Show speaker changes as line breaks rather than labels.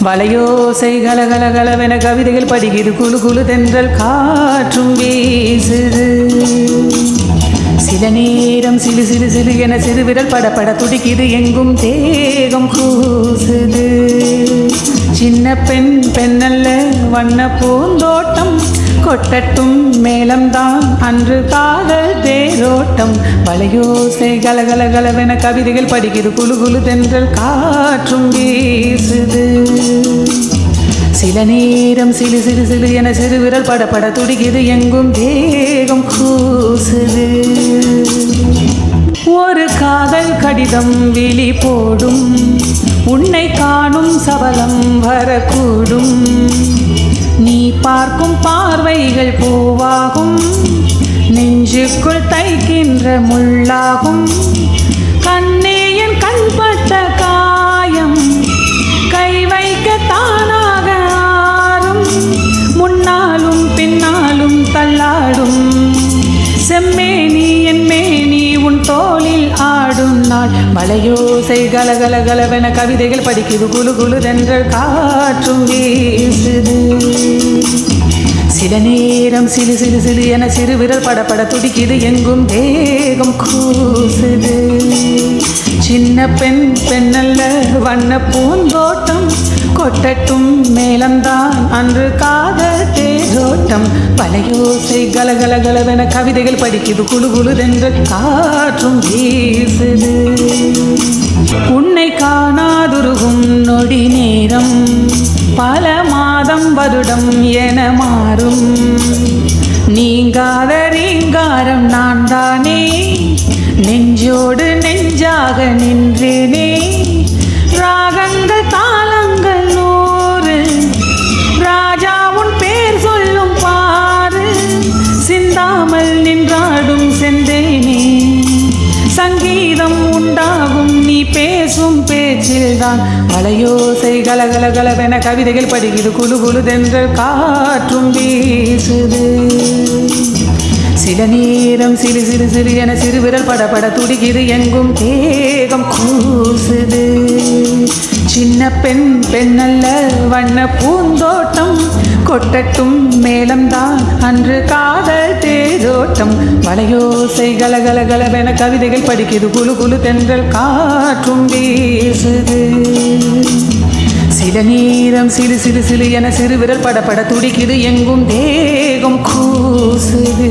வளையோசை கலகலகலவென கவிதைகள் படிக்குது, குழு குழு தென்றல் காற்றும் வீசுது. சில நேரம் சிலு சிலு சிலு என சிறுவிரல் படப்பட துடிக்குது, எங்கும் தேகம் கூசுது. சின்ன பெண் பெண்ணல்ல வண்ண பூந்தோட்டம், கொட்டட்டும் மேளம்தான் அன்று காதல் தேரோட்டம். வளையோசை கலகலகலவென கவிதைகள் படிக்குது, குழு குழு தென்றல் காற்றும் வீசுது. சில நேரம் சிலு சிலு சிலு என சிறுவிரல் படப்பட துடிக்குது, எங்கும் தேகம் கூசுது. ஒரு காதல் கடிதம் விழி போடும், உன்னை காணும் சபலம் வரக்கூடும். நீ பார்க்கும் பார்வைகள் பூவாகும், நெஞ்சுக்குள் தைக்கின்ற முள்ளாகும். கண்ணே என் கண்பட்ட காயம், கை வைக்க தானாக ஆறும். முன்னாலும் பின்னாலும் தள்ளாடும், செம்மேனி என் மேனி உன் தோளில் ஆடும் நாள். வளையோசை கலகலகலவென கவிதைகள் படிக்குது, குழு குழு தென்றல் காற்றும் வீசுது. சில நேரம் சிலு சிலு சிலு என சிறுவிரல் படப்பட துடிக்குது, எங்கும் தேகம் கூசுது. சின்ன பெண் பெண்ணல்ல வண்ண பூந்தோட்டம், கொட்டட்டும் மேளம்தான் அன்று காதல் தேரோட்டம். வளையோசை கலகலகலவென கவிதைகள் படிக்குது, குழு குழு தென்றல் காற்றும் வீசுது. உன்னை காணாதுருகும் நொடி நேரம், பல மாதம் வருடம் என மாறும். நீங்காத ரீங்காரம் நான் தானே, நெஞ்சோடு நெஞ்சாக நின்றேனே. ராகங்கள் தாளங்கள் 100, ராஜா உன் பேர் சொல்லும் பாரு. சிந்தாமல் நின்றாடும் செந்தேனே, சங்கீதம் உண்டாகும் நீ பேசும் பேச்சில்தான். வளையோசை கலகலகலவென கவிதைகள் படிக்குது, குழு குழு தென்றல் காற்றும் வீசுது. சில நேரம் சிறு சிறு சிறு என சிறுவிரல் படப்பட துடிக்குது, எங்கும் தேகம் கூசுது. சின்ன பெண் பெண்ணல்ல வண்ண பூந்தோட்டம், கொட்டட்டும் மேளம்தான் அன்று காதல் தேரோட்டம். வளையோசை கலகலகலவென கவிதைகள் படிக்குது, குழு குழு தென்றல் காற்றும் வீசுது. சில நேரம் சிறு சிறு சிறு என சிறுவிரல் படப்பட துடிக்குது, எங்கும் தேகம் கூசுது.